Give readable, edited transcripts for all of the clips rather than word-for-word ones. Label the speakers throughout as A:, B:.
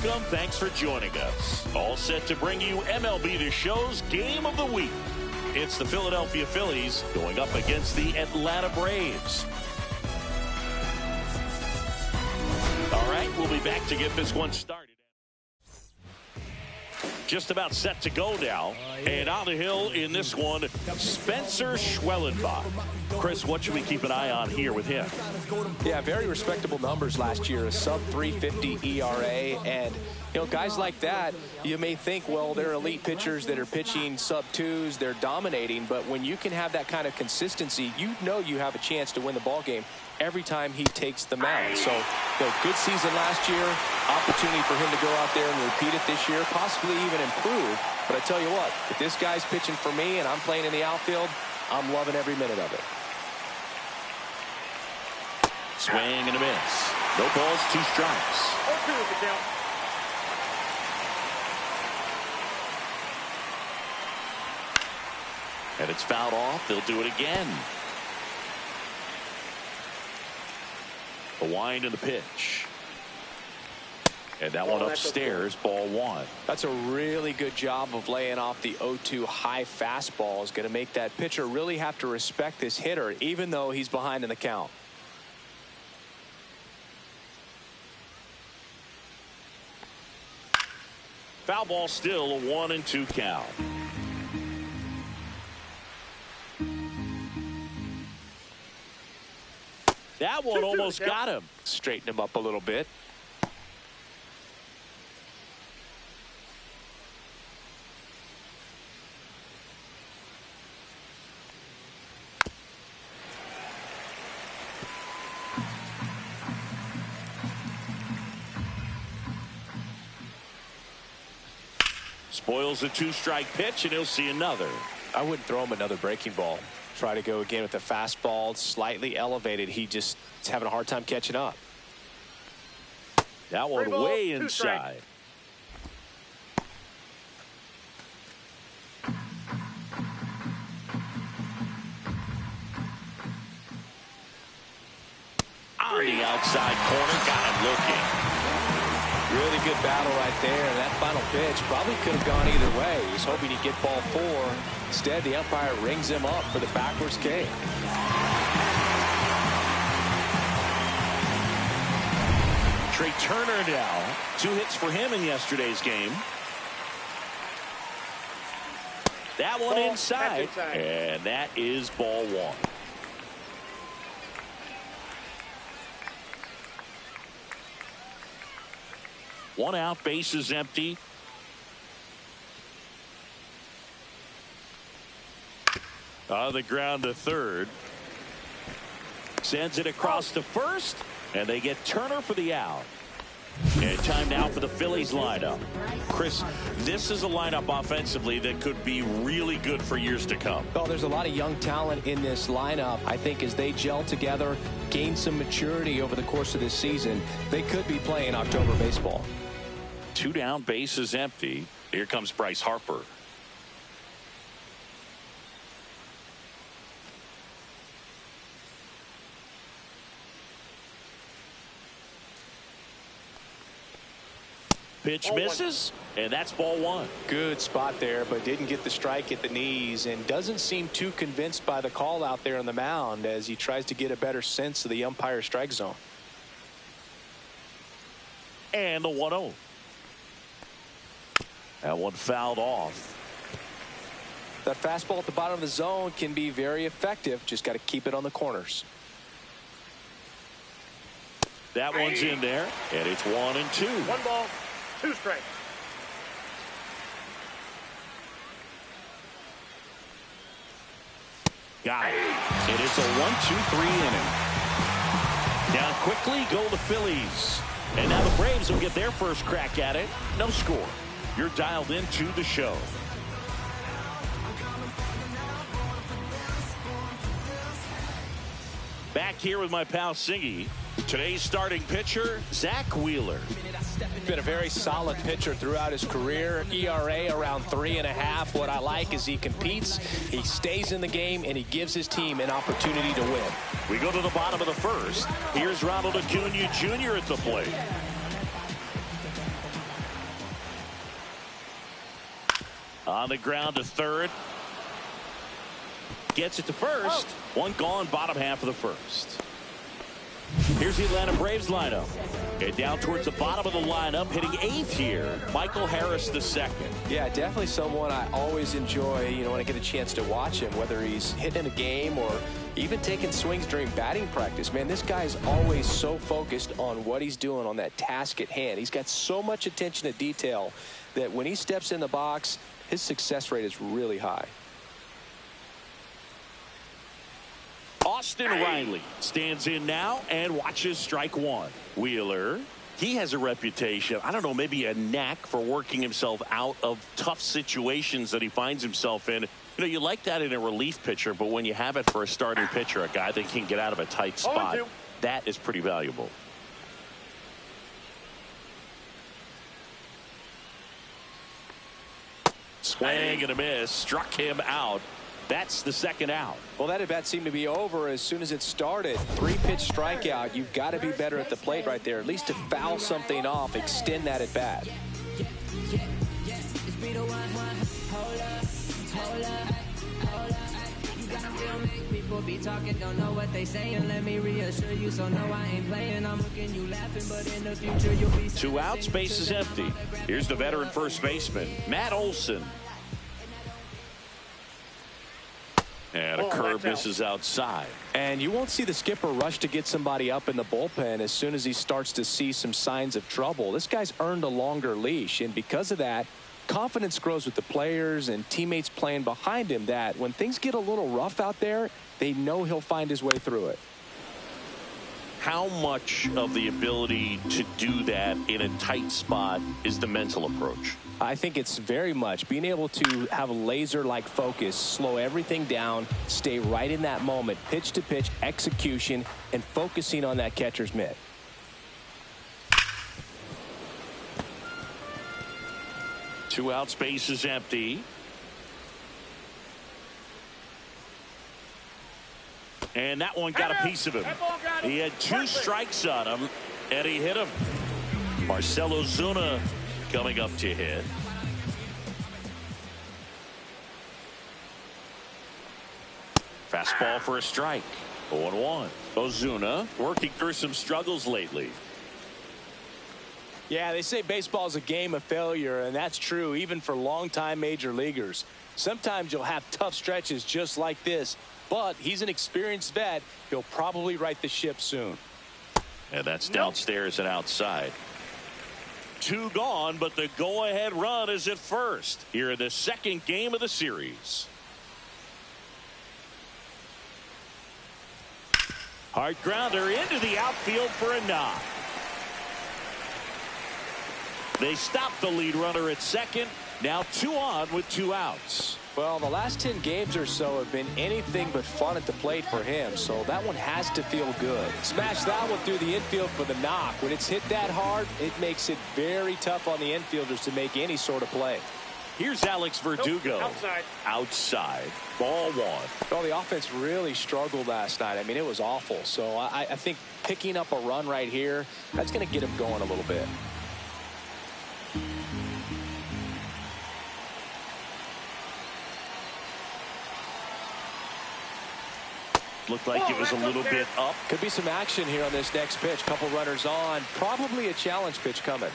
A: welcome. Thanks for joining us. All set to bring you MLB The Show's Game of the Week. It's the Philadelphia Phillies going up against the Atlanta Braves. All right, we'll be back to get this one started. Just about set to go now. And on the hill in this one, Spencer Schwellenbach. Chris, what should we keep an eye on here with him?
B: Yeah, very respectable numbers last year, a sub 350 ERA. And, you know, guys like that, you may think, well, they're elite pitchers that are pitching sub twos, they're dominating. But when you can have that kind of consistency, you know you have a chance to win the ball game every time he takes the mound. So, good season last year, opportunity for him to go out there and repeat it this year, possibly even improve. But I tell you what, if this guy's pitching for me and I'm playing in the outfield, I'm loving every minute of it.
A: Swing and a miss. No balls, 2 strikes.
C: 0-2 is the count.
A: And it's fouled off. They'll do it again. The wind and the pitch. And that one upstairs, ball 1.
B: That's a really good job of laying off the 0-2 high fastball. Is going to make that pitcher really have to respect this hitter, even though he's behind in the count.
A: Foul ball still, a 1-2 count. That one almost got him.
B: Straighten him up a little bit.
A: Spoils a 2-strike pitch, and he'll see another.
B: I wouldn't throw him another breaking ball. Try to go again with the fastball, slightly elevated. He just is having a hard time catching up.
A: That one way inside. On the outside corner, got him looking.
B: Really good battle right there. And that final pitch probably could have gone either way. He was hoping he'd get ball 4. Instead, the umpire rings him up for the backwards K.
A: Trey Turner now. 2 hits for him in yesterday's game. That one inside. And that is ball 1. One out, base is empty. On the ground to third. Sends it across to first, and they get Turner for the out. And time now for the Phillies lineup. Chris, this is a lineup offensively that could be really good for years to come.
B: Well, there's a lot of young talent in this lineup. I think as they gel together, gain some maturity over the course of this season, they could be playing October baseball.
A: 2 down, base is empty. Here comes Bryce Harper. Pitch misses, and that's ball 1.
B: Good spot there, but didn't get the strike at the knees and doesn't seem too convinced by the call out there on the mound as he tries to get a better sense of the umpire's strike zone.
A: And the 1-0. That one fouled off.
B: That fastball at the bottom of the zone can be very effective. Just got to keep it on the corners.
A: That one's in there, and it's 1-2.
C: 1 ball, 2 strikes.
A: Got it. And it's a 1-2-3 inning. Down quickly go the Phillies. And now the Braves will get their first crack at it. No score. You're dialed into the show. Back here with my pal Siggy. Today's starting pitcher, Zach Wheeler.
B: Been a very solid pitcher throughout his career. ERA around 3.5. What I like is he competes, he stays in the game, and he gives his team an opportunity to win.
A: We go to the bottom of the first. Here's Ronald Acuna Jr. at the plate. On the ground to third. Gets it to first. One gone, bottom half of the first. Here's the Atlanta Braves lineup. And down towards the bottom of the lineup, hitting 8th here, Michael Harris II.
B: Yeah, definitely someone I always enjoy, when I get a chance to watch him, whether he's hitting a game or even taking swings during batting practice. Man, this guy's always so focused on what he's doing on that task at hand. He's got so much attention to detail that when he steps in the box, his success rate is really high.
A: Austin Riley stands in now and watches strike one. Wheeler, he has a reputation, I don't know, maybe a knack for working himself out of tough situations that he finds himself in. You like that in a relief pitcher, but when you have it for a starting pitcher, a guy that can get out of a tight spot, that is pretty valuable. Swing and a miss, struck him out. That's the second out.
B: Well, that at bat seemed to be over as soon as it started. 3-pitch strikeout. You've got to be better at the plate right there, at least to foul something off, extend that at bat. Be talking, don't know what they saying. Let me reassure you, so no, I ain't playing. I'm looking, you laughing, but in the future you'll be
A: 2 outs, base is empty. Here's the veteran first baseman, Matt Olson. And a curve misses outside.
B: And you won't see the skipper rush to get somebody up in the bullpen as soon as he starts to see some signs of trouble. This guy's earned a longer leash, and because of that, confidence grows with the players and teammates playing behind him, that when things get a little rough out there, they know he'll find his way through it.
A: How much of the ability to do that in a tight spot is the mental approach?
B: I think it's very much being able to have a laser-like focus, slow everything down, stay right in that moment, pitch to pitch, execution, and focusing on that catcher's mitt.
A: Two outs, base is empty. And that one got a piece of him. He had 2 strikes on him, and he hit him. Marcell Ozuna coming up to hit. Fastball for a strike. 0-1. Ozuna working through some struggles lately.
B: Yeah, they say baseball is a game of failure, and that's true even for longtime major leaguers. Sometimes you'll have tough stretches just like this, but he's an experienced vet. He'll probably right the ship soon.
A: And that's downstairs and outside. 2 gone, but the go-ahead run is at first here in the second game of the series. Hard grounder into the outfield for a knock. They stop the lead runner at second. Now 2 on with 2 outs.
B: Well, the last 10 games or so have been anything but fun at the plate for him, so that one has to feel good. Smash that one through the infield for the knock. When it's hit that hard, it makes it very tough on the infielders to make any sort of play.
A: Here's Alex Verdugo. Outside. Ball 1.
B: Well, the offense really struggled last night. I mean, it was awful. So I think picking up a run right here, that's going to get him going a little bit.
A: Looked like it was a little bit up.
B: Could be some action here on this next pitch. Couple runners on. Probably a challenge pitch coming.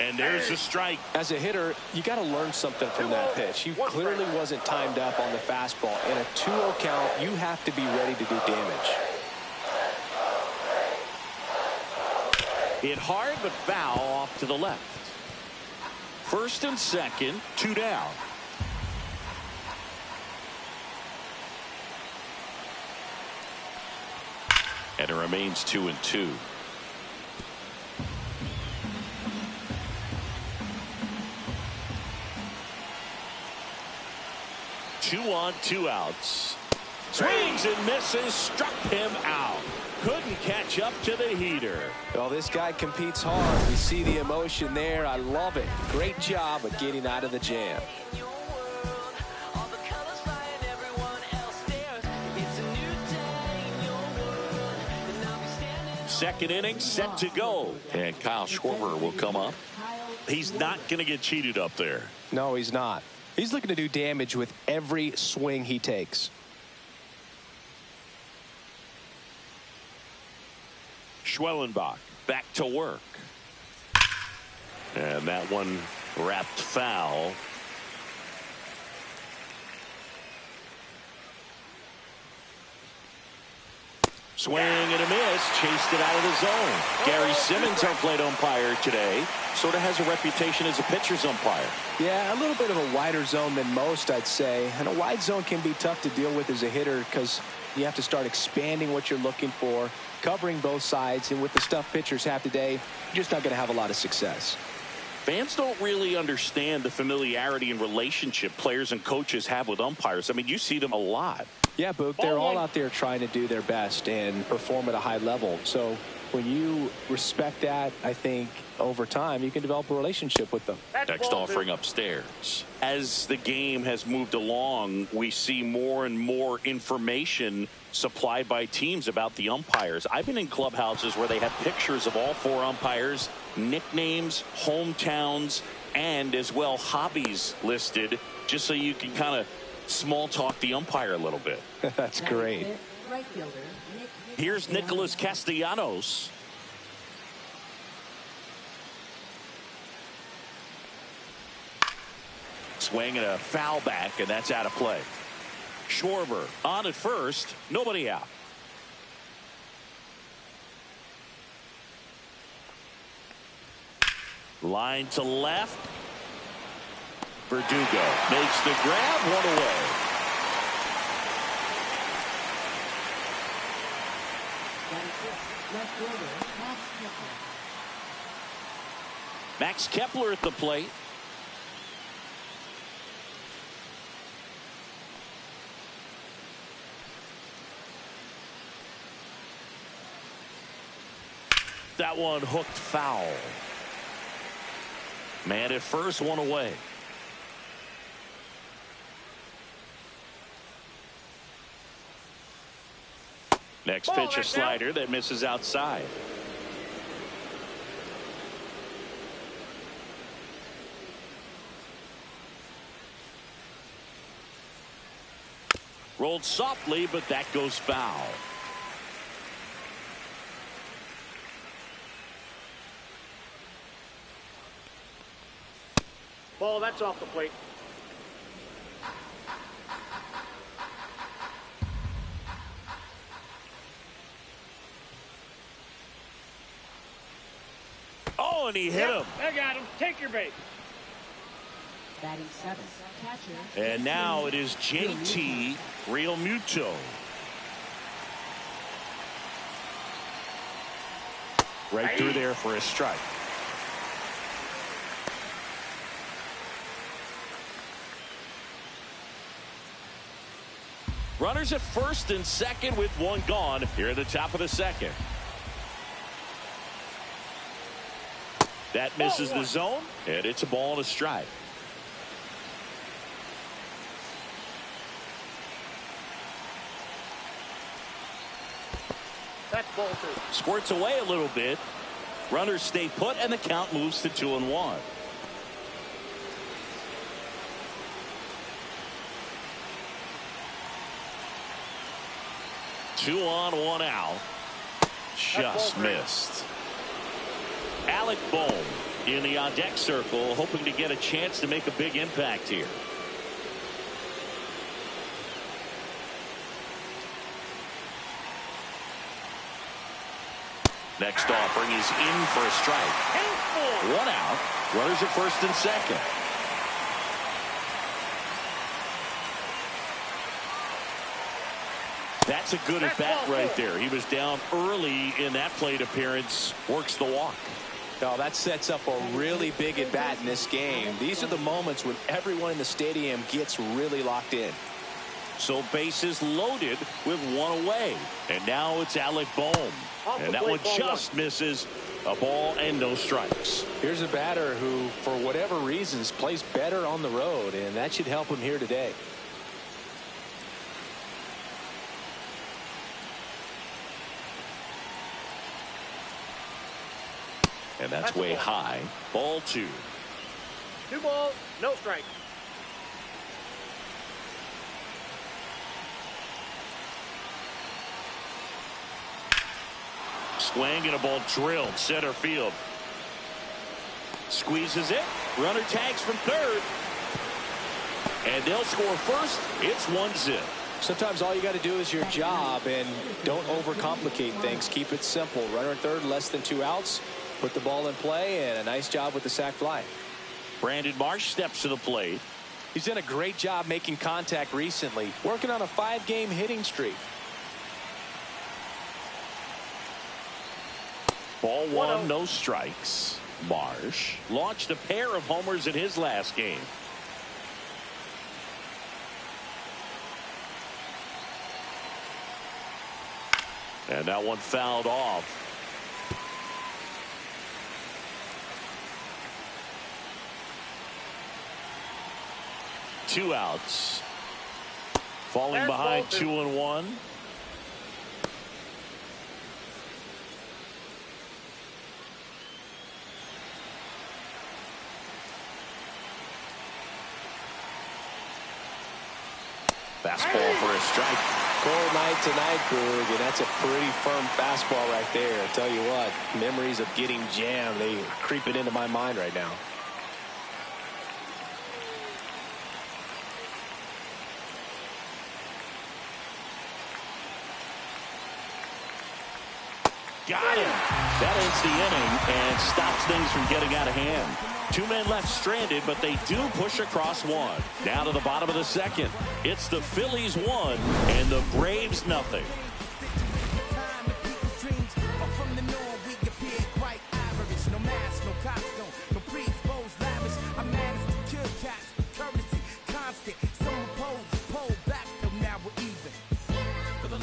A: And there's a strike.
B: As a hitter, you got to learn something from that pitch. He clearly wasn't timed up on the fastball. In a 2-0 count, you have to be ready to do damage.
A: Hit hard but foul off to the left. First and second, 2 down. And it remains 2-2. Two on, 2 outs. Swings and misses, struck him out. Couldn't catch up to the heater.
B: Well, this guy competes hard. We see the emotion there. I love it. Great job of getting out of the jam.
A: second inning set to go. And Kyle Schwarber will come up. He's not going to get cheated up there.
B: No, he's not. He's looking to do damage with every swing he takes.
A: Schwellenbach back to work. And that one wrapped foul. Swing and a miss, chased it out of the zone. Gary Simmons, our plate umpire today, sort of has a reputation as a pitcher's umpire.
B: Yeah, a little bit of a wider zone than most, I'd say. And a wide zone can be tough to deal with as a hitter because you have to start expanding what you're looking for, covering both sides. And with the stuff pitchers have today, you're just not going to have a lot of success.
A: Fans don't really understand the familiarity and relationship players and coaches have with umpires. I mean, you see them a lot.
B: Yeah, Boog, they're all out there trying to do their best and perform at a high level. So when you respect that, I think over time you can develop a relationship with them.
A: Next offering upstairs. As the game has moved along, we see more and more information supplied by teams about the umpires. I've been in clubhouses where they have pictures of all four umpires, nicknames, hometowns, and as well hobbies listed, just so you can kind of small talk the umpire a little bit.
B: That's great.
A: Here's Nicholas Castellanos. Swing and a foul back, and that's out of play. Schwarber on at first, nobody out. Line to left. Verdugo makes the grab, one away. Max Kepler at the plate. That one hooked foul. Man at first, one away. Next pitch, a slider that misses outside. Rolled softly, but that goes foul.
C: Ball, that's off the plate.
A: Oh, and he hit him.
C: I got him. Take your bait.
D: Batting seventh, catcher.
A: And now it is JT Realmuto. Right through there for a strike. Runners at first and second with one gone here at the top of the second. That misses the zone, and it's a ball and a strike.
C: That's ball two.
A: Squirts away a little bit. Runners stay put, and the count moves to 2-1. Two on, one out. Just missed. Alec Bohm in the on-deck circle, hoping to get a chance to make a big impact here. Next offering is in for a strike. One out. Runners at first and second. That's a good at-bat right there. He was down early in that plate appearance. Works the walk.
B: No, that sets up a really big at-bat in this game. These are the moments when everyone in the stadium gets really locked in.
A: So bases loaded with one away. And now it's Alec Bohm. And that one just misses. A ball and no strikes.
B: Here's a batter who, for whatever reasons, plays better on the road, and that should help him here today.
A: And that's way high. Ball 2.
C: 2 balls, no strike.
A: Swing and a ball drilled center field. Squeezes it. Runner tags from third. And they'll score first. It's 1-0.
B: Sometimes all you got to do is your job and don't overcomplicate things. Keep it simple. Runner at third, less than 2 outs. Put the ball in play, and a nice job with the sac fly.
A: Brandon Marsh steps to the plate.
B: He's done a great job making contact recently, working on a 5-game hitting streak.
A: Ball 1, no strikes. Marsh launched a pair of homers in his last game. And that one fouled off. Two outs. Falling behind 2-1. Fastball for a strike.
B: Cold night tonight, Boog, and that's a pretty firm fastball right there. I tell you what, memories of getting jammed, they creeping into my mind right now.
A: Got him. That ends the inning and stops things from getting out of hand. 2 men left stranded, but they do push across 1. Down to the bottom of the second. It's the Phillies 1 and the Braves nothing.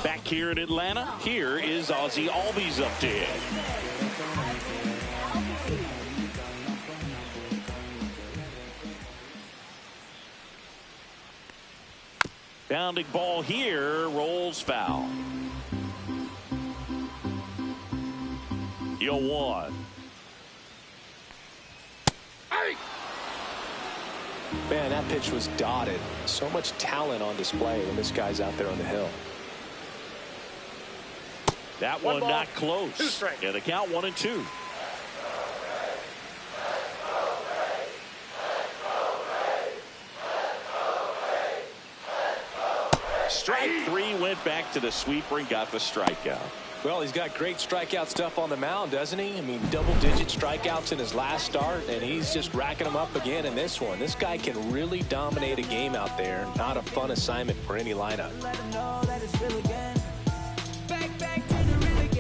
A: Back here in Atlanta, here is Ozzie Albies update. Bounding ball here, rolls foul. 0-1.
B: Man, that pitch was dotted. So much talent on display when this guy's out there on the hill.
A: That one not close. And the count 1-2. Strike 3 went back to the sweeper and got the strikeout.
B: Well, he's got great strikeout stuff on the mound, doesn't he? I mean, double-digit strikeouts in his last start, and he's just racking them up again in this one. This guy can really dominate a game out there. Not a fun assignment for any lineup.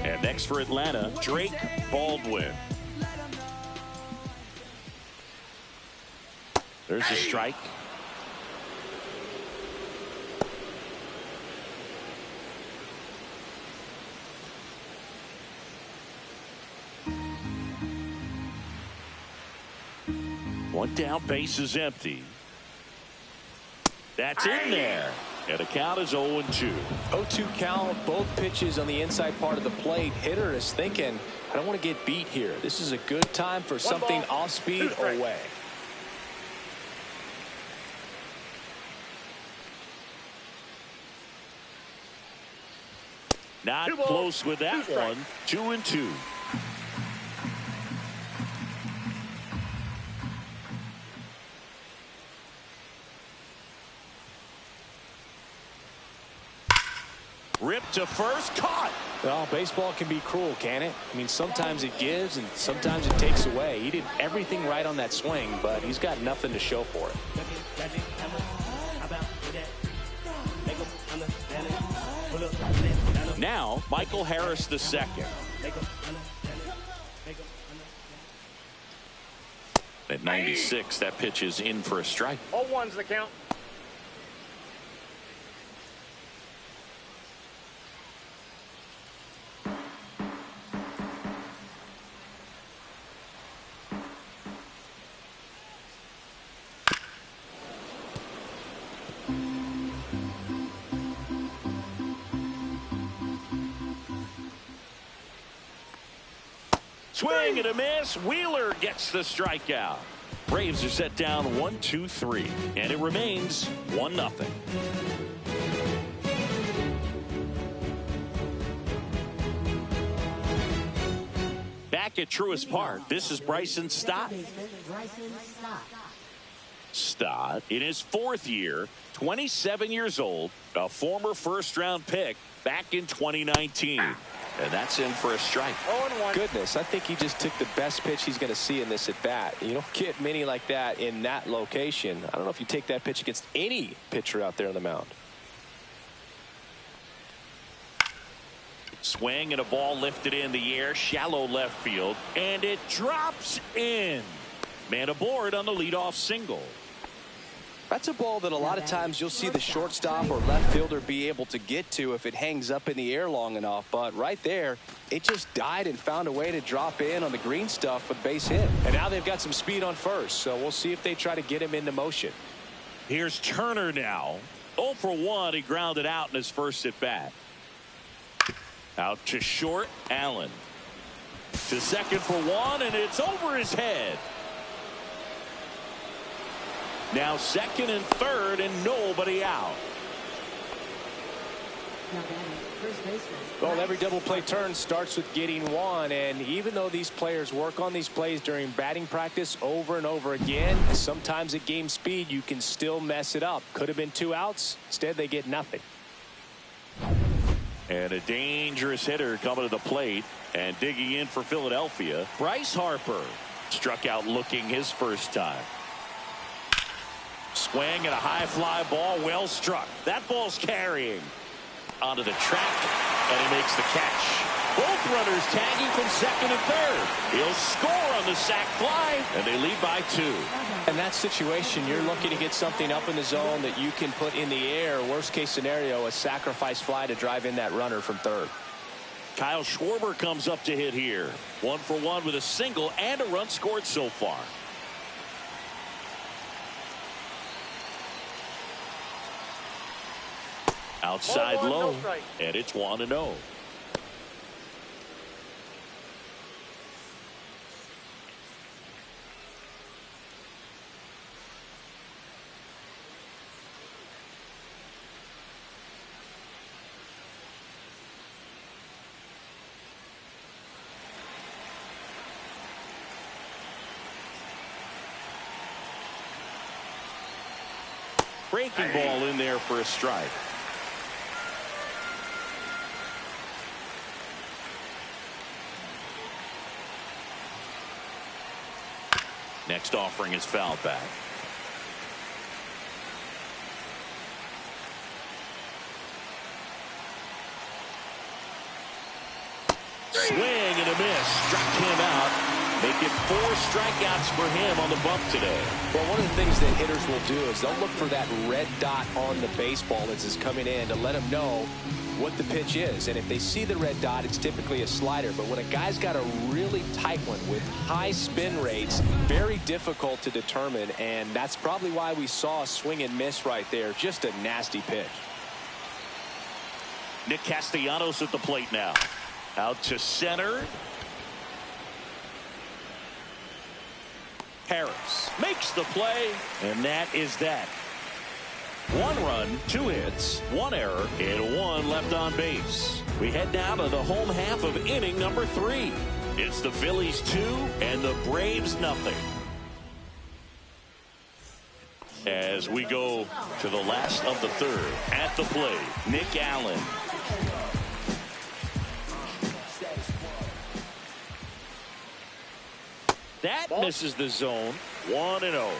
A: And next for Atlanta, Drake Baldwin. There's a strike. One down, base is empty. That's in there. And the count is 0-2.
B: 0-2 count, both pitches on the inside part of the plate. Hitter is thinking, I don't want to get beat here. This is a good time for something off speed away.
A: Not close with that one. 2-2. Ripped to first, caught.
B: Well, baseball can be cruel, can it? I mean, sometimes it gives and sometimes it takes away. He did everything right on that swing, but he's got nothing to show for it.
A: Now, Michael Harris II. At 96, that pitch is in for a strike.
C: 0-1's the count.
A: swing and a miss. Wheeler gets the strikeout. Braves are set down 1-2-3, and it remains 1-0. Back at Truist Park, this is Bryson Stott. Stott, in his 4th year, 27 years old, a former first-round pick back in 2019. And that's in for a strike.
B: Goodness, I think he just took the best pitch he's going to see in this at-bat. You don't get many like that in that location. I don't know if you take that pitch against any pitcher out there on the mound.
A: Swing and a ball lifted in the air, shallow left field, and it drops in. Man aboard on the leadoff single.
B: That's a ball that a lot of times you'll see the shortstop or left fielder be able to get to if it hangs up in the air long enough. But right there, it just died and found a way to drop in on the green stuff with base hit. And now they've got some speed on first, so we'll see if they try to get him into motion.
A: Here's Turner now. 0 for 1. He grounded out in his first at bat. Out to short, Allen. To second for 1, and it's over his head. Now second and third, and nobody out.
B: Well, every double play turn starts with getting one, and even though these players work on these plays during batting practice over and over again, sometimes at game speed you can still mess it up. Could have been 2 outs. Instead, they get nothing.
A: And a dangerous hitter coming to the plate and digging in for Philadelphia. Bryce Harper struck out looking his first time. Swing and a high fly ball, well struck. That ball's carrying onto the track, and he makes the catch. Both runners tagging from second and third. He'll score on the sac fly, and they lead by 2.
B: In that situation, you're looking to get something up in the zone that you can put in the air. Worst case scenario, a sacrifice fly to drive in that runner from third.
A: Kyle Schwarber comes up to hit here. 1 for 1 with a single and a run scored so far. Outside low, and it's 1-0. Breaking ball in there for a strike. Next offering is fouled back. Swing and a miss. Struck him out. Make it 4 strikeouts for him on the bump today.
B: Well, one of the things that hitters will do is they'll look for that red dot on the baseball as it's coming in to let them know what the pitch is. And if they see the red dot, it's typically a slider. But when a guy's got a really tight one with high spin rates, very difficult to determine. And that's probably why we saw a swing and miss right there. Just a nasty pitch.
A: Nick Castellanos at the plate now. Out to center. Harris makes the play, and that is that. 1 run, 2 hits, 1 error, and 1 left on base. We head now to the home half of inning number 3. It's the Phillies 2 and the Braves nothing. As we go to the last of the third, at the plate, Nick Allen. That misses the zone. 1-0.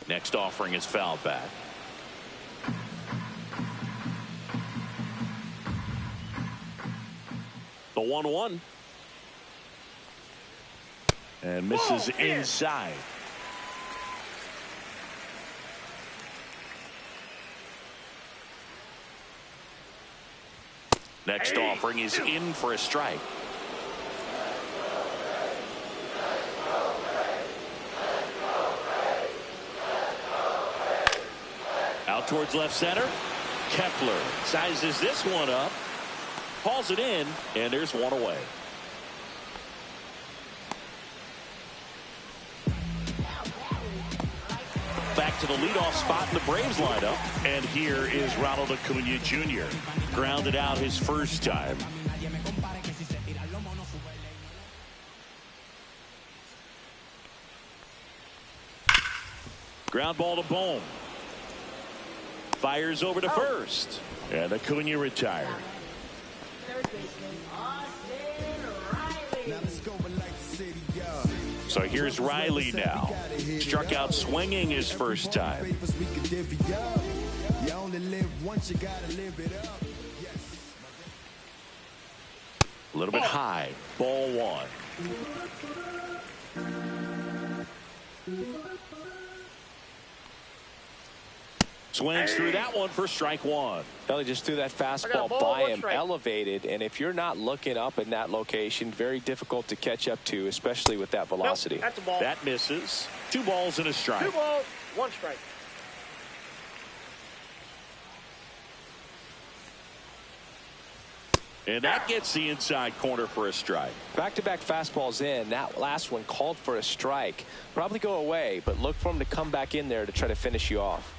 A: Next offering is fouled back. The 1-1. And misses inside. Next offering is in for a strike. Out towards left center. Kepler sizes this one up, hauls it in, and there's one away. Back to the leadoff spot in the Braves lineup. And here is Ronald Acuna Jr. Grounded out his first time. Ground ball to Bohm. Fires over to first. And Acuna retired. So here's Riley now. Struck out swinging his first time. A little bit high. Ball one. Swings through that one for strike one.
B: Well, he just threw that fastball by him, elevated, and if you're not looking up in that location, very difficult to catch up to, especially with that velocity.
C: Nope, that's a ball.
A: That misses. 2 balls and a strike.
C: 2 balls, 1 strike.
A: And that gets the inside corner for a strike.
B: Back-to-back fastballs in. That last one called for a strike. Probably go away, but look for him to come back in there to try to finish you off.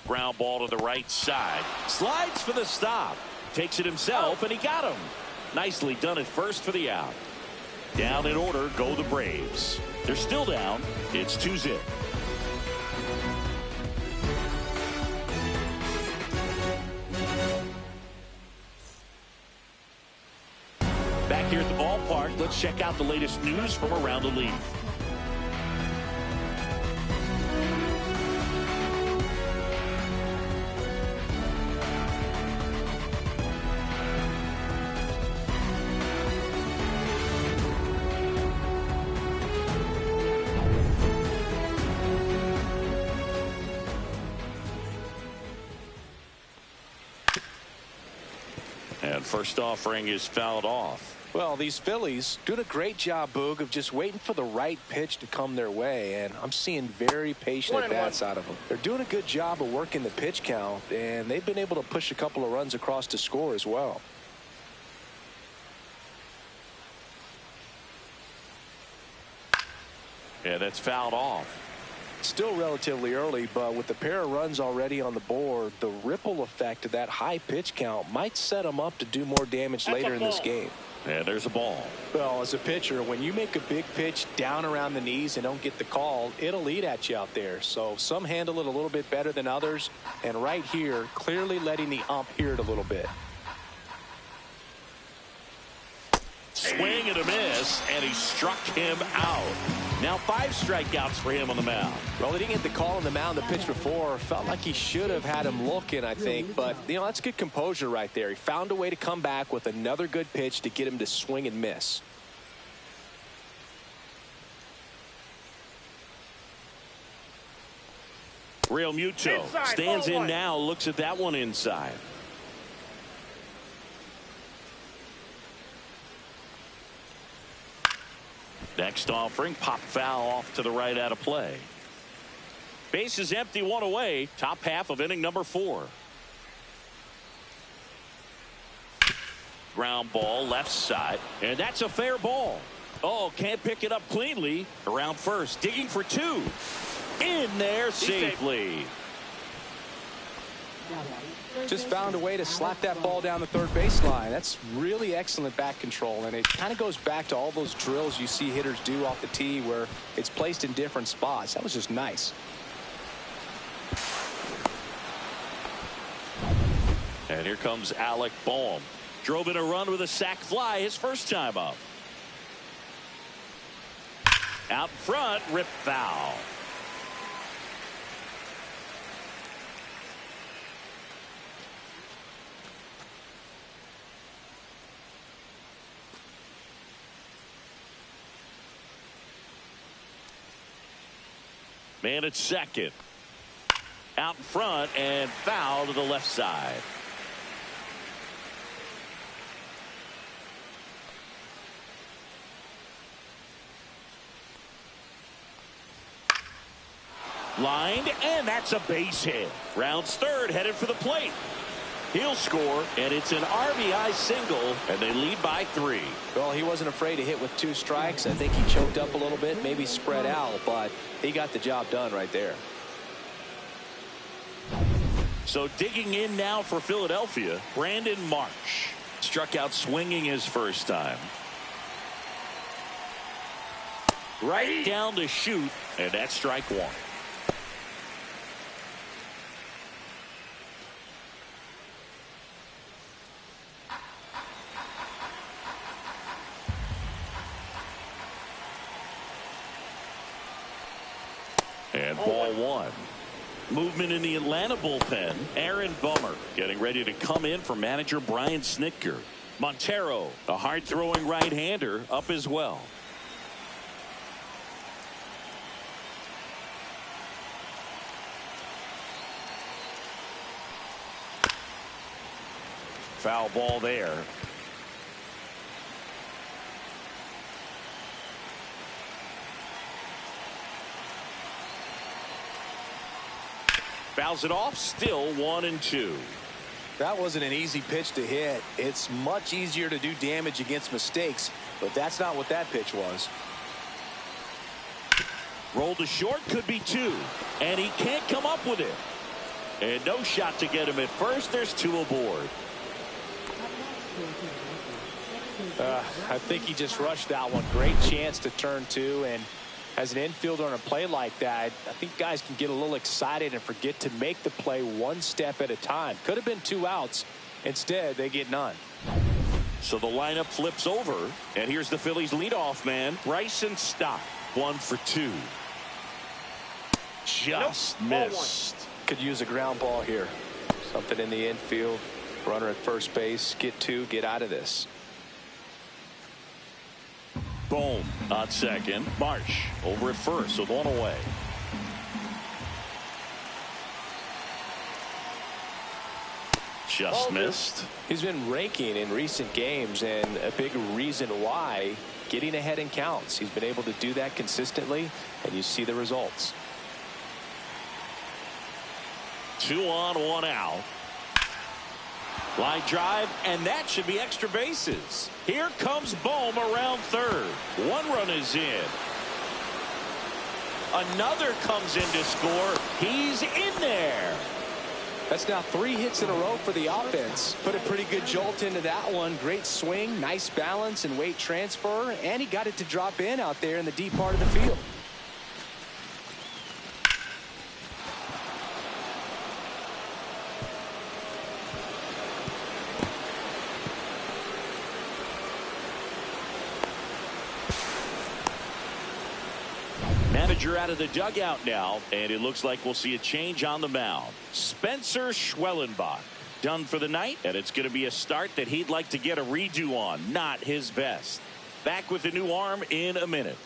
A: Ground ball to the right side. Slides for the stop. Takes it himself, and he got him. Nicely done at first for the out. Down in order go the Braves. They're still down. It's 2-0. Back here at the ballpark, let's check out the latest news from around the league. And first offering is fouled off.
B: Well, these Phillies doing a great job, Boog, of just waiting for the right pitch to come their way, and I'm seeing very patient at-bats out of them. They're doing a good job of working the pitch count, and they've been able to push a couple of runs across to score as well.
A: Yeah, that's fouled off.
B: Still relatively early, but with the pair of runs already on the board, the ripple effect of that high pitch count might set them up to do more damage later in this game.
A: And there's a ball.
B: Well, as a pitcher, when you make a big pitch down around the knees and don't get the call, it'll eat at you out there. So some handle it a little bit better than others. And right here, clearly letting the ump hear it a little bit.
A: Swing and a miss, and he struck him out. Now 5 strikeouts for him on the mound.
B: Well, he didn't get the call on the mound the pitch before. Felt like he should have had him looking, I think. But, you know, that's good composure right there. He found a way to come back with another good pitch to get him to swing and miss.
A: Real Muto stands in now, looks at that one inside. Next offering, pop foul off to the right out of play. Base is empty, 1 away. Top half of inning number 4. Ground ball left side, and that's a fair ball. Oh, can't pick it up cleanly. Around first, digging for 2. In there safely.
B: Just found a way to slap that ball down the third baseline. That's really excellent bat control, and it kind of goes back to all those drills you see hitters do off the tee where it's placed in different spots. That was just nice.
A: And here comes Alec Bohm. Drove in a run with a sac fly his first time up. Out front, rip foul. Man at second. Out in front and foul to the left side. Lined, and that's a base hit. Rounds third, headed for the plate. He'll score, and it's an RBI single, and they lead by 3.
B: Well, he wasn't afraid to hit with 2 strikes. I think he choked up a little bit, maybe spread out, but he got the job done right there.
A: So digging in now for Philadelphia, Brandon Marsh. Struck out swinging his first time. Right down to shoot, and that's strike 1. And ball 1. Movement in the Atlanta bullpen. Aaron Bummer getting ready to come in for manager Brian Snitker. Montero, a hard-throwing right-hander, up as well. Foul ball there. Fouls it off, still 1-2.
B: That wasn't an easy pitch to hit. It's much easier to do damage against mistakes, but that's not what that pitch was.
A: Rolled to short, could be 2, and he can't come up with it. And no shot to get him at first. There's 2 aboard.
B: I think he just rushed that one. Great chance to turn 2, and as an infielder on a play like that, I think guys can get a little excited and forget to make the play one step at a time. Could have been 2 outs. Instead, they get none.
A: So the lineup flips over, and here's the Phillies leadoff man, Bryson Stott. 1 for 2. Just missed.
B: Could use a ground ball here. Something in the infield. Runner at first base. Get 2. Get out of this.
A: Boom on second. Marsh over at first with 1 away. Just missed.
B: He's been raking in recent games, and a big reason why, getting ahead in counts. He's been able to do that consistently, and you see the results.
A: 2 on, 1 out. Line drive, and that should be extra bases. Here comes Bohm around third. 1 run is in. Another comes in to score. He's in there.
B: That's now 3 hits in a row for the offense. Put a pretty good jolt into that one. Great swing, nice balance and weight transfer, and he got it to drop in out there in the deep part of the field.
A: Manager out of the dugout now, and it looks like we'll see a change on the mound. Spencer Schwellenbach done for the night, and it's going to be a start that he'd like to get a redo on. Not his best. Back with the new arm in a minute.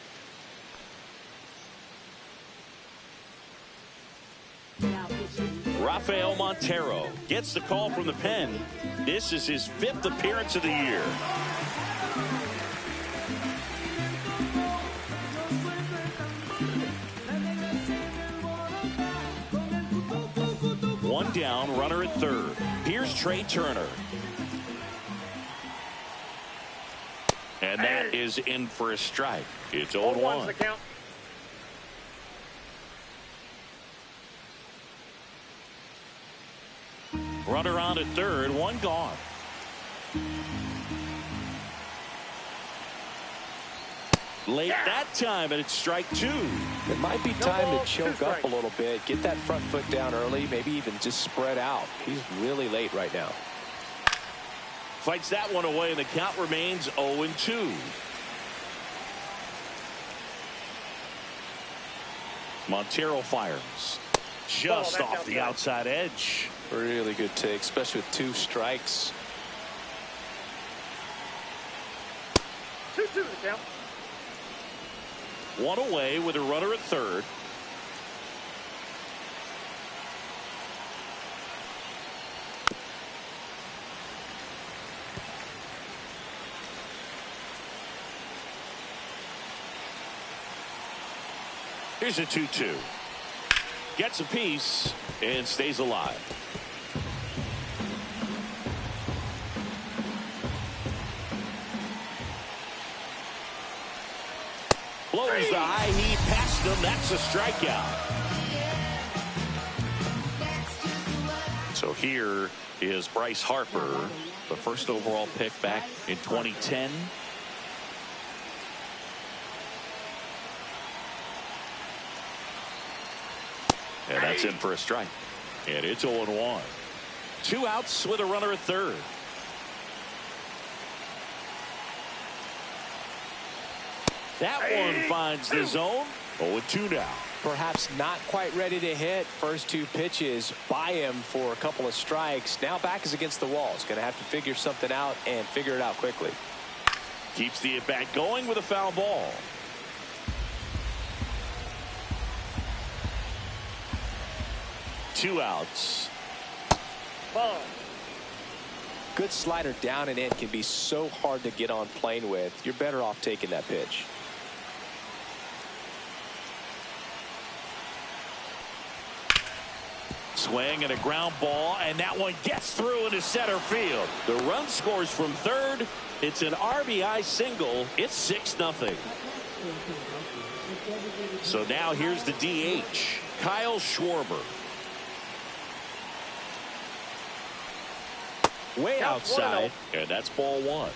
A: Rafael Montero gets the call from the pen. This is his 5th appearance of the year. One down, runner at third. Here's Trey Turner. And that is in for a strike. It's 0-1. Runner on at third, 1 gone. Late that time, and it's strike 2.
B: It might be time to choke up a little bit, get that front foot down early, maybe even just spread out. He's really late right now.
A: Fights that one away, and the count remains 0-2. Montero fires. Just off the outside edge.
B: Really good take, especially with 2 strikes.
C: 2-2 the count.
A: 1 away with a runner at third. Here's a 2-2. Gets a piece and stays alive. Blows the high heat past him. That's a strikeout. So here is Bryce Harper, the first overall pick back in 2010. And that's in for a strike. And it's 0-1. 2 outs with a runner at third. That one finds the zone. 0-2 now.
B: Perhaps not quite ready to hit. First 2 pitches by him for a couple of strikes. Now back is against the wall. He's going to have to figure something out and figure it out quickly.
A: Keeps the at-bat going with a foul ball. Two outs.
C: Ball.
B: Good slider down and in can be so hard to get on plane with. You're better off taking that pitch.
A: Swing and a ground ball, and that one gets through into center field. The run scores from third. It's an RBI single. It's 6-0. So now here's the DH, Kyle Schwarber. Way outside, and that's ball 1.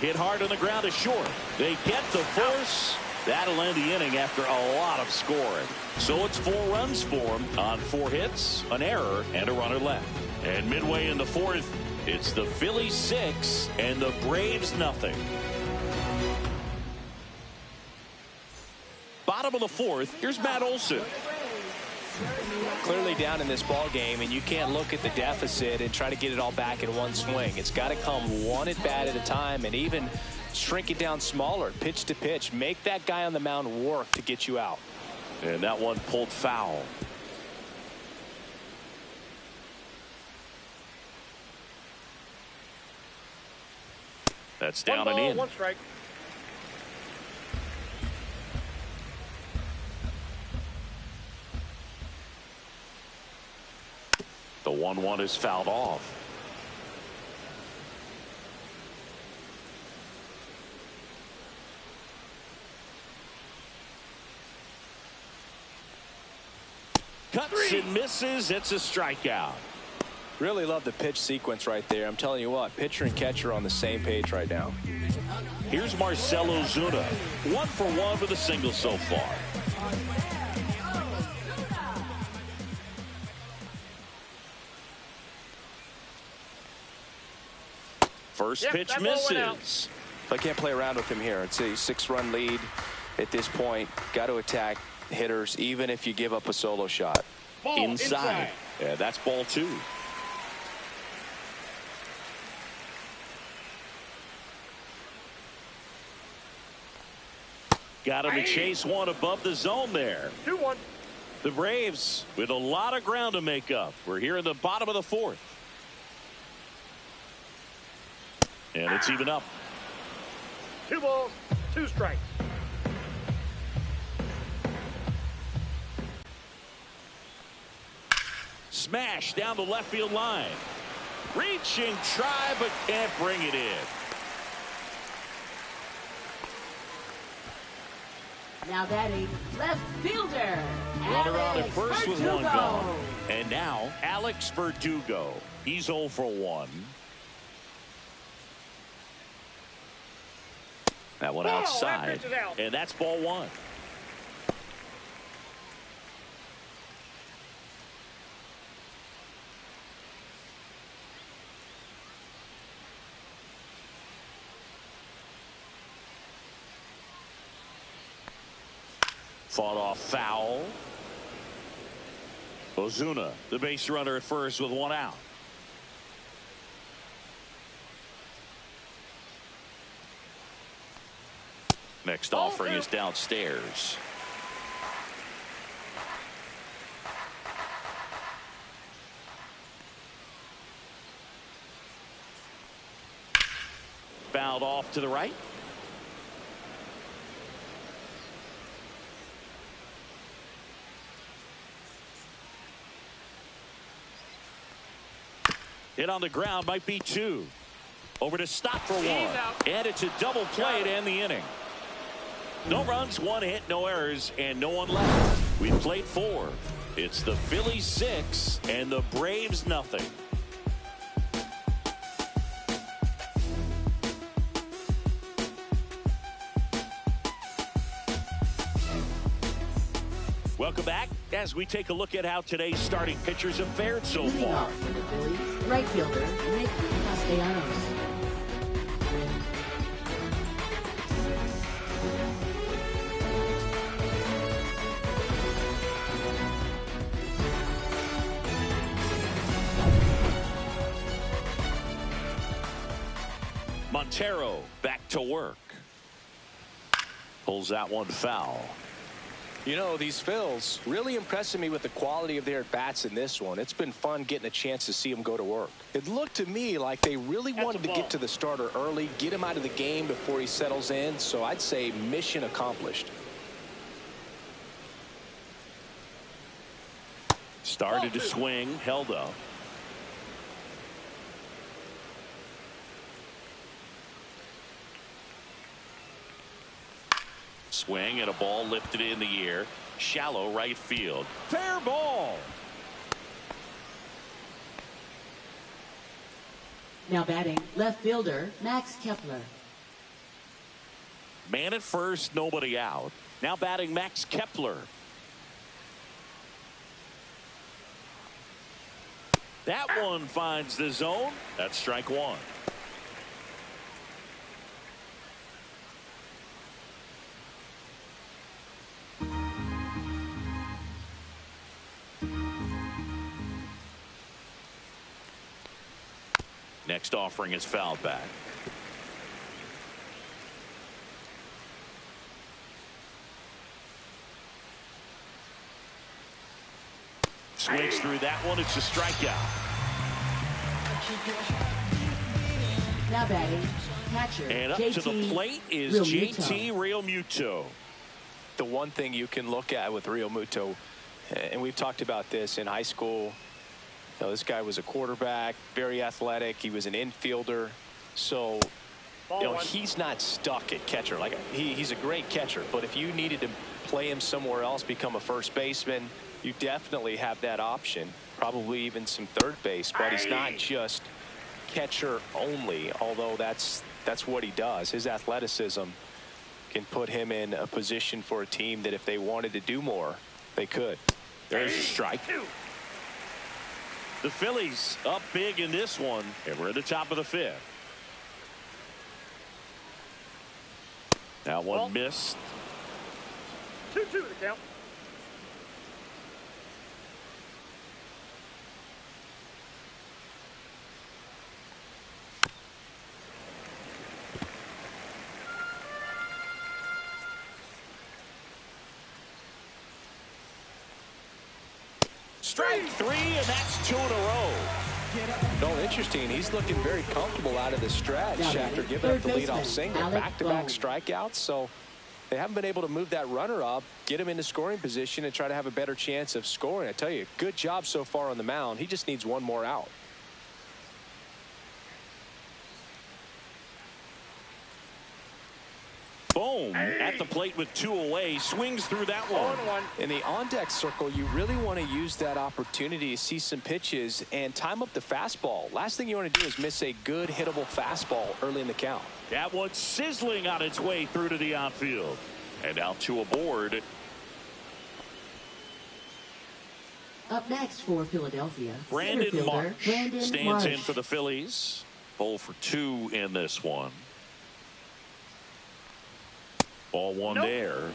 A: Hit hard on the ground to short. They get the force. That'll end the inning after a lot of scoring. So it's 4 runs for him on 4 hits, an error, and a runner left. And midway in the 4th, it's the Phillies 6 and the Braves 0. Bottom of the 4th, here's Matt Olson.
B: Clearly down in this ball game, and you can't look at the deficit and try to get it all back in one swing. It's got to come one at bat at a time, and even shrink it down smaller, pitch to pitch. Make that guy on the mound work to get you out.
A: And that one pulled foul. That's down
C: 1 ball,
A: and in.
C: 1 strike.
A: The 1-1 is fouled off. Cuts and misses. It's a strikeout.
B: Really love the pitch sequence right there. I'm telling you what, pitcher and catcher are on the same page right now.
A: Here's Marcell Ozuna. 1 for 1 with a single so far. First pitch misses.
B: I can't play around with him here. It's a 6-run lead at this point. Got to attack hitters even if you give up a solo shot.
C: Ball inside.
A: Yeah, that's ball 2. Got him to chase one above the zone there.
C: 2-1.
A: The Braves with a lot of ground to make up. We're here in the bottom of the 4th. And it's even up.
C: 2 balls, 2 strikes.
A: Smash down the left field line. Reach and try, but can't bring it in.
D: Now batting left fielder.
A: Runner out at
D: Alex
A: first with 1
D: Verdugo.
A: gone. And now Alex Verdugo. He's 0 for 1. That one
C: Ball,
A: outside.
C: that pitch is out.
A: And that's ball 1. Fought off foul. Ozuna, the base runner at first with 1 out. Next offering is downstairs. fouled off to the right. Hit on the ground, might be 2. Over to stop for 1. And it's a double play to end the inning. No runs, 1 hit, no errors, and no one left. We've played 4. It's the Phillies 6 and the Braves nothing. Welcome back as we take a look at how today's starting pitchers have fared so far.
D: For the Phillies, right fielder Nick Castellanos.
A: Montero back to work. Pulls that one foul.
B: You know, these Phils really impressing me with the quality of their at-bats in this one. It's been fun getting a chance to see them go to work. It looked to me like they really wanted to get to the starter early, get him out of the game before he settles in. So I'd say mission accomplished.
A: Started to swing, held up. Swing and a ball lifted in the air. Shallow right field. Fair ball.
D: Now batting, left fielder Max Kepler.
A: Man at first, nobody out. Now batting Max Kepler. That one finds the zone. That's strike 1. Next offering is fouled back. Swings through that one. It's a strikeout.
D: Now batting, catcher
A: And up
D: JT
A: to the plate is JT Realmuto.
B: The one thing you can look at with Realmuto, and we've talked about this in high school, you know, this guy was a quarterback, very athletic. He was an infielder. So, you know, he's not stuck at catcher. Like he's a great catcher. But if you needed to play him somewhere else, become a first baseman, you definitely have that option. Probably even some third base. But he's not just catcher only, although that's what he does. His athleticism can put him in a position for a team that if they wanted to do more, they could.
A: There's a strike. The Phillies up big in this one, and we're at the top of the 5th. That one missed.
C: 2-2 the count.
A: Strike 3, and that's 2 in a row.
B: No, interesting. He's looking very comfortable out of the stretch after giving up the leadoff single. Back-to-back strikeouts. So they haven't been able to move that runner up, get him into scoring position, and try to have a better chance of scoring. I tell you, good job so far on the mound. He just needs one more out.
A: Boom. At the plate with 2 away. Swings through that one.
B: In the on-deck circle, you really want to use that opportunity to see some pitches and time up the fastball. Last thing you want to do is miss a good hittable fastball early in the count.
A: That one sizzling on its way through to the outfield. And out to a board.
D: Up next for Philadelphia,
A: Brandon
D: center fielder
A: Marsh
D: Brandon
A: stands
D: Marsh.
A: in for the Phillies. 0 for 2 in this one. Ball one there.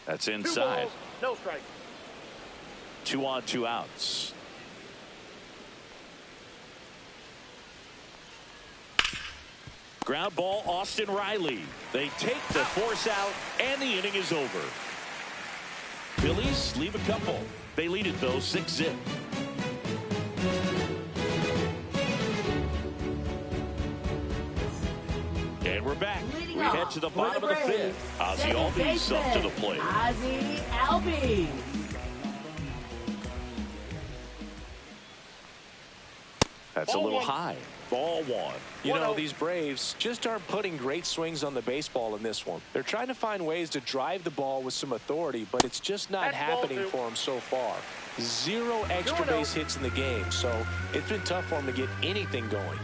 A: That's inside.
C: 2 balls, no strike.
A: 2 on, 2 outs. Ground ball, Austin Riley. They take the force out, and the inning is over. Phillies leave a couple. They lead it, though, 6-0. And we're back. We head to the bottom of the fifth. Ozzie Albies up to the plate.
D: Ozzie Albies.
A: That's a little high. Ball one.
B: You know, these Braves just aren't putting great swings on the baseball in this one. They're trying to find ways to drive the ball with some authority, but it's just not happening for them so far. 0 extra base hits in the game, so it's been tough for them to get anything going.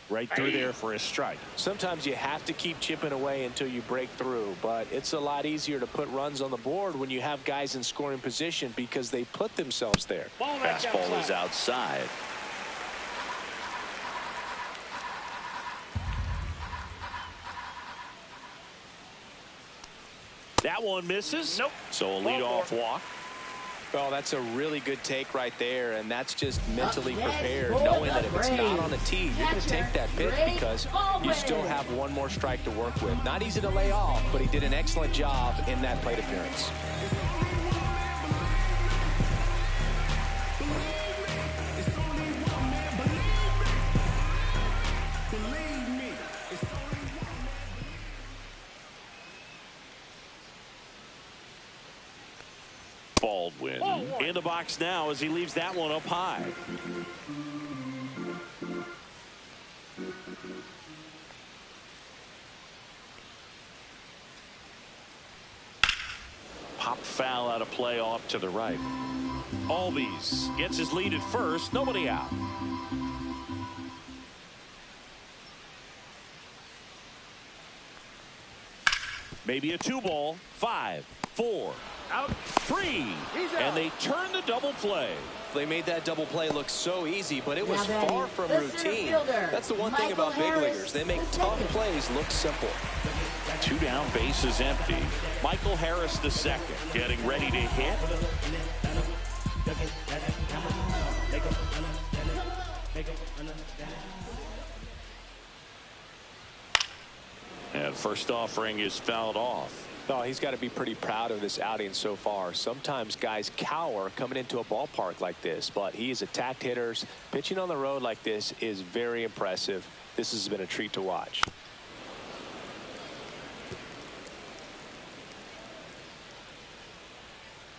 A: Right through there for a strike.
B: Sometimes you have to keep chipping away until you break through, but it's a lot easier to put runs on the board when you have guys in scoring position because they put themselves there.
A: Fastball is outside. That one misses. Nope. So a leadoff walk.
B: Well, that's a really good take right there, and that's just mentally prepared, knowing that if it's not on the tee, you're going to take that pitch because you still have one more strike to work with. Not easy to lay off, but he did an excellent job in that plate appearance.
A: Baldwin in the box now as he leaves that one up high. Pop foul out of play off to the right. Albies gets his lead at first. Nobody out. Maybe a 2-ball. 5, 4. Out 3, and they turn the double play.
B: They made that double play look so easy, but it was far from routine. That's the one thing about big leaguers. They make tough plays look simple.
A: 2 down, base is empty. Michael Harris the second, getting ready to hit. And first offering is fouled off.
B: Oh, he's got to be pretty proud of this outing so far. Sometimes guys cower coming into a ballpark like this, but he has attacked hitters. Pitching on the road like this is very impressive. This has been a treat to watch.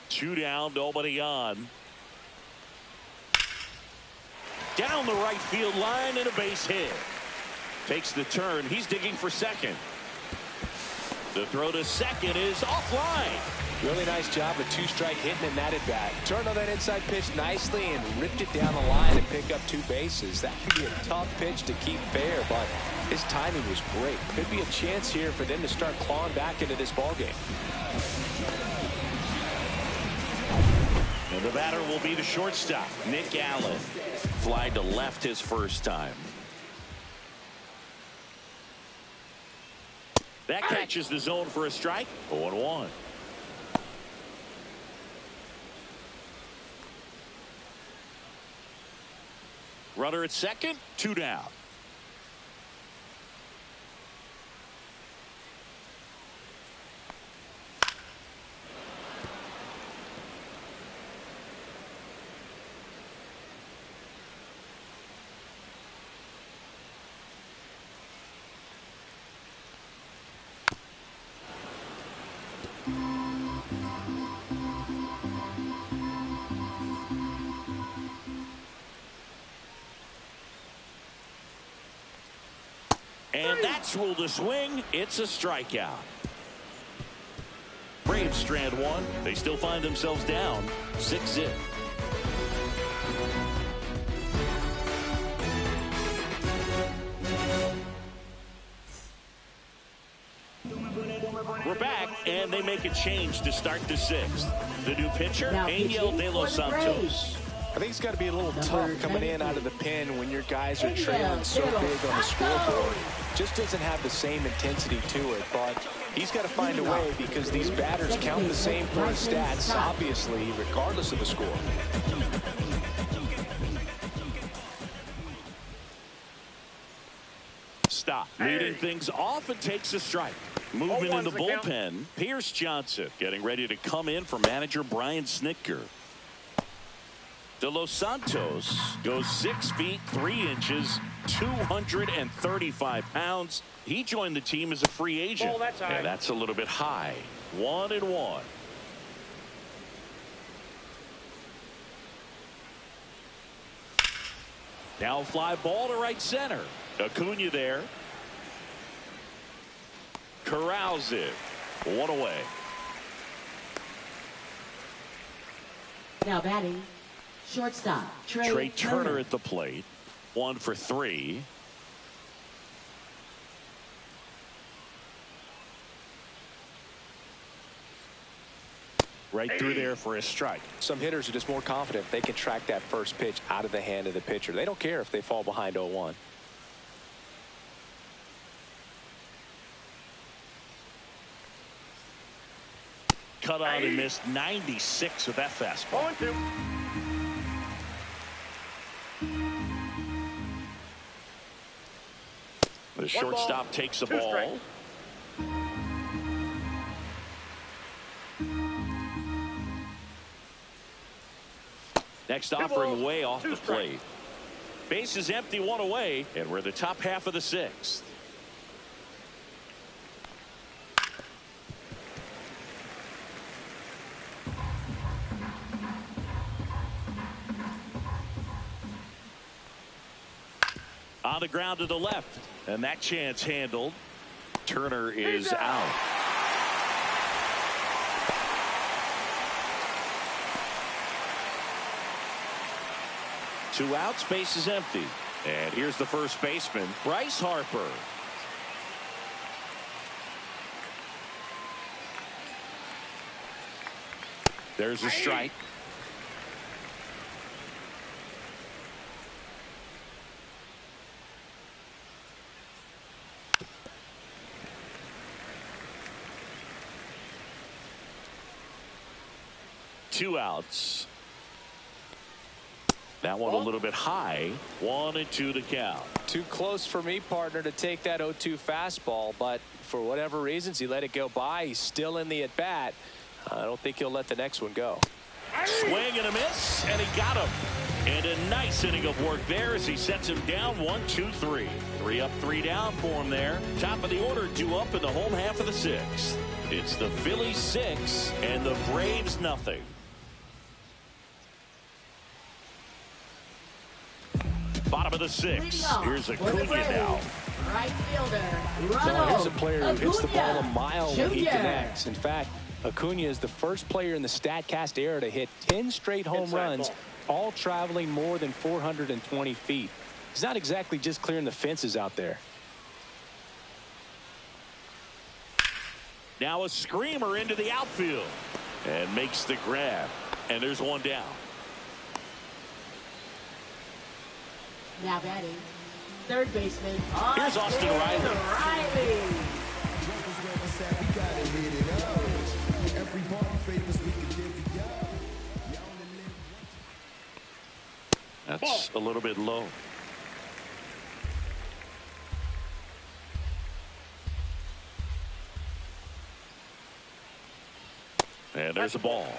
A: Two down, nobody on. Down the right field line and a base hit. Takes the turn. He's digging for second. The throw to second is offline.
B: Really nice job of 2-strike hitting in that at bat. Turned on that inside pitch nicely and ripped it down the line and pick up 2 bases. That could be a tough pitch to keep fair, but his timing was great. Could be a chance here for them to start clawing back into this ballgame.
A: And the batter will be the shortstop, Nick Allen. Fly to left his first time. That catches the zone for a strike. 0-1. Runner at second, 2 down. And that's ruled a swing. It's a strikeout. Braves strand 1. They still find themselves down 6-0. We're back, and they make a change to start the 6th. The new pitcher, Angel De Los Santos.
B: I think it's got to be a little tough coming in out of the pen when your guys are trailing so big on the scoreboard. Just doesn't have the same intensity to it, but he's got to find a way because these batters count the same for his stats, obviously, regardless of the score.
A: stop. Leading things off and takes a strike. Moving in the bullpen, Pierce Johnson getting ready to come in for manager Brian Snitker. De Los Santos goes 6 feet 3 inches, 235 pounds. He joined the team as a free agent.
C: Oh, that's high.
A: And that's a little bit high. 1-1. Now fly ball to right center. Acuna there. Corrals it. 1 away.
D: Now batting, shortstop
A: Trey Turner at the plate. 1 for 3. Right through there for a strike.
B: Some hitters are just more confident they can track that first pitch out of the hand of the pitcher. They don't care if they fall behind 0-1.
A: Cut out and missed 96 with that fastball.
C: 0-2.
A: The shortstop takes the ball.
C: Strikes.
A: Next offering way off the plate. Base is empty, 1 away, and we're in the top half of the 6th. On the ground to the left, and that chance handled. Turner is out. Two outs, base is empty. And here's the first baseman, Bryce Harper. There's a strike. Two outs. That one a little bit high. 1-2 to count.
B: Too close for me, partner, to take that 0-2 fastball, but for whatever reasons, he let it go by. He's still in the at-bat. I don't think he'll let the next one go.
A: Swing and a miss, and he got him. And a nice inning of work there as he sets him down 1-2-3. 3 up, 3 down for him there. Top of the order, 2 up in the home half of the 6th. It's the Phillies 6 and the Braves nothing. Bottom of the 6th. Here's Acuna now.
D: Right fielder,
B: So here's a player who hits the ball a mile when he
D: Jr.
B: connects. In fact, Acuna is the first player in the StatCast era to hit 10 straight home runs, all traveling more than 420 feet. He's not exactly just clearing the fences out there.
A: Now a screamer into the outfield and makes the grab. And there's one down.
D: Now batting, third baseman.
A: Here's Austin Riley. That's a little bit low. And there's a ball.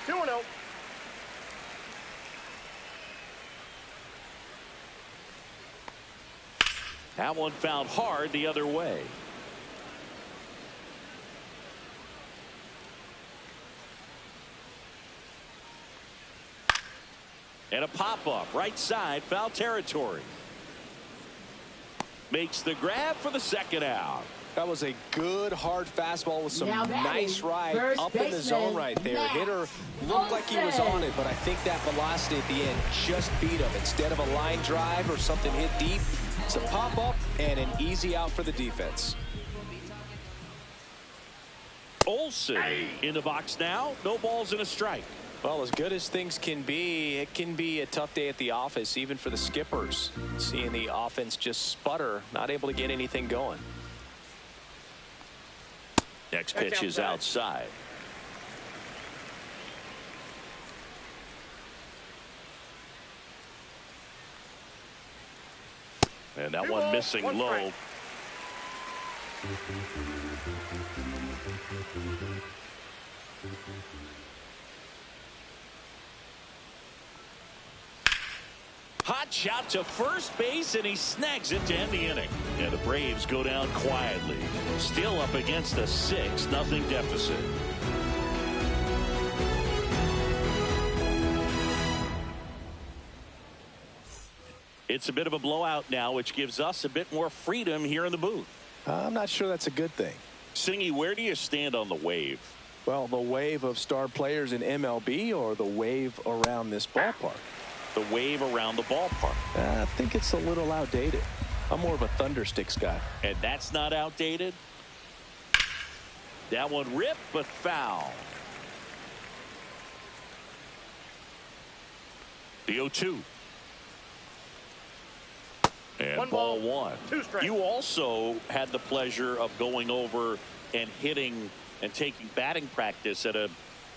C: 2-0.
A: That one found hard the other way. And a pop-up right side, foul territory. Makes the grab for the second out.
B: That was a good hard fastball with some nice ride up in the zone right there. Hitter looked like he was on it, but I think that velocity at the end just beat him. Instead of a line drive or something hit deep, it's a pop up and an easy out for the defense.
A: Olsen in the box now. No balls and a strike.
B: Well, as good as things can be, it can be a tough day at the office, even for the skippers. Seeing the offense just sputter, not able to get anything going.
A: Next pitch is outside. And that one missing low. Hot shot to first base, and he snags it to end the inning. And the Braves go down quietly. Still up against a 6-0 deficit. It's a bit of a blowout now, which gives us a bit more freedom here in the booth.
B: I'm not sure that's a good thing.
A: Singy, where do you stand on the wave?
B: Well, the wave of star players in MLB or the wave around this ballpark?
A: The wave around the ballpark.
B: I think it's a little outdated. I'm more of a thundersticks guy.
A: And that's not outdated? That one ripped, but foul. The 0-2. And ball one. You also had the pleasure of going over and hitting and taking batting practice at a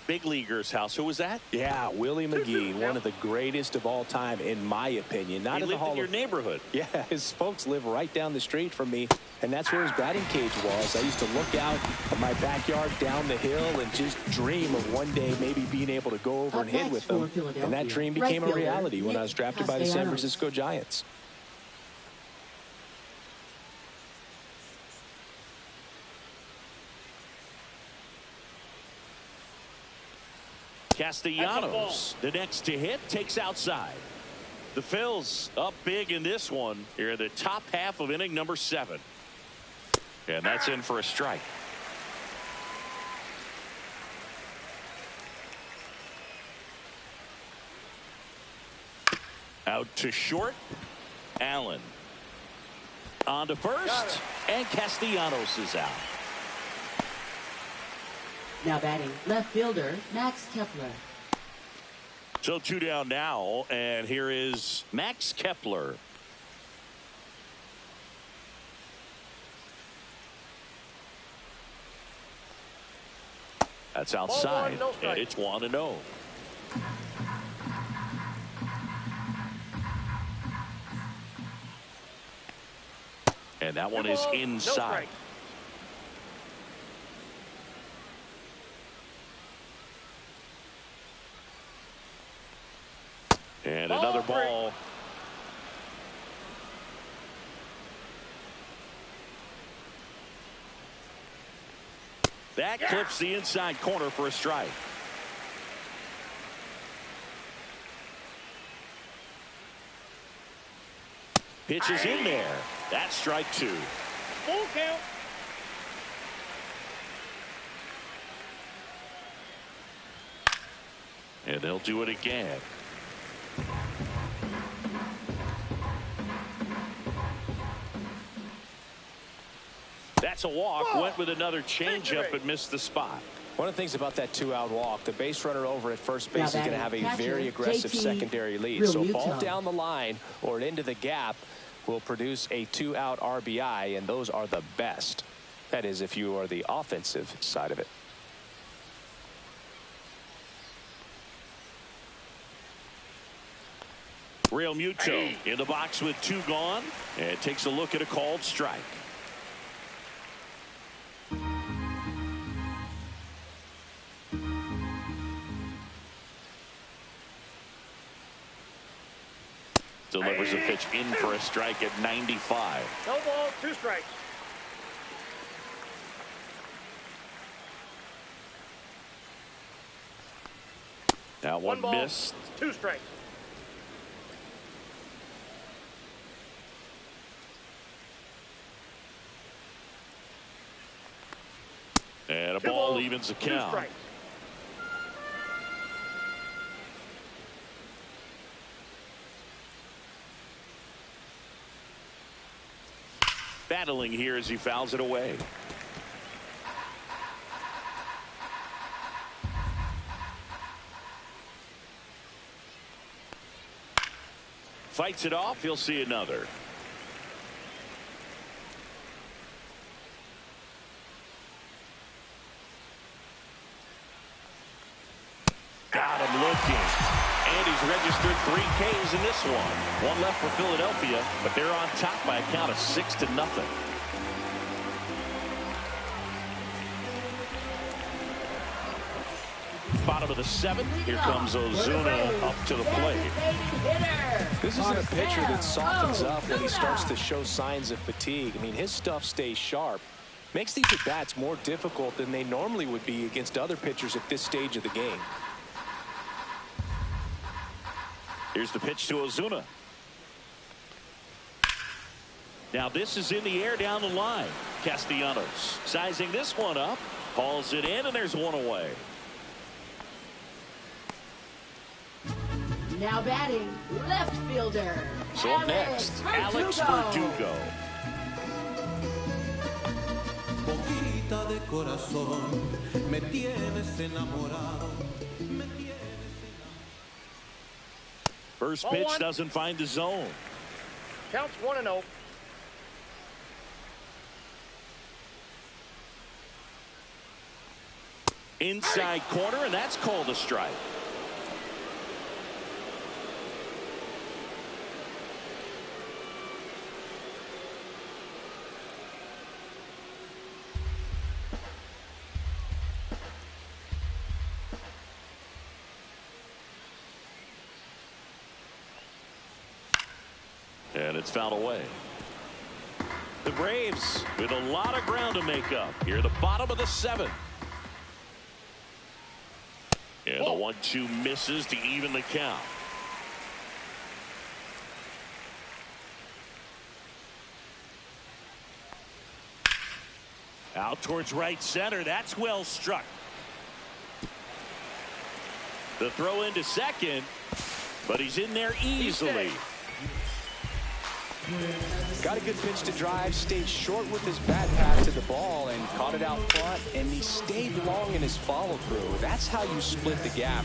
A: big leaguer's house. Who was that?
B: Yeah, Willie McGee, one of the greatest of all time, in my opinion. Not in the Hall
A: in your neighborhood.
B: Yeah, his folks live right down the street from me, and that's where his batting cage was. I used to look out at my backyard down the hill and just dream of one day maybe being able to go over and hit with them. And that dream became a reality when I was drafted by the San Francisco Giants.
A: Castellanos, the next to hit, takes outside. The Phils up big in this one. Here in the top half of inning number 7. And that's in for a strike. Out to short. Allen. On to first. And Castellanos is out.
D: Now batting, left fielder, Max Kepler.
A: So 2 down now, and here is Max Kepler. That's outside, and it's 1-0. And that one is inside. And another ball. That clips the inside corner for a strike. Pitches in there. That's strike 2.
C: Full count.
A: And they'll do it again. That's a walk. Went with another changeup but missed the spot.
B: One of the things about that 2-out walk, the base runner over at first base is going to have a very aggressive secondary lead. So a ball down the line or into the gap will produce a 2-out RBI, and those are the best. That is, if you are the offensive side of it.
A: Real Muto in the box with 2 gone, and takes a look at a called strike. Delivers a pitch in for a strike at 95.
C: No ball, 2 strikes.
A: Now one
C: ball,
A: missed.
C: 2 strikes.
A: And a ball evens the count. Battling here as he fouls it away. Fights it off. He'll see another. Got him looking. And he's registered 3 Ks in this one. One left for Philadelphia, but they're on top by a count of 6-0. Bottom of the 7th. Here comes Ozuna up to the plate.
B: This isn't a pitcher that softens up when he starts to show signs of fatigue. I mean, his stuff stays sharp. Makes these at-bats more difficult than they normally would be against other pitchers at this stage of the game.
A: Here's the pitch to Ozuna. Now this is in the air down the line. Castellanos sizing this one up. Hauls it in, and there's one away.
D: Now batting, left fielder.
A: So up next, Alex Verdugo.
E: De corazón, me tienes enamorado, me tienes...
A: First pitch doesn't find the zone.
C: Counts 1-0.
A: Inside corner, and that's called a strike. And it's fouled away. The Braves with a lot of ground to make up. Here, the bottom of the 7th. And the 1-2 misses to even the count. Out towards right center. That's well struck. The throw into second, but he's in there easily.
B: Got a good pitch to drive, stayed short with his bat path to the ball and caught it out front, and he stayed long in his follow through. That's how you split the gap.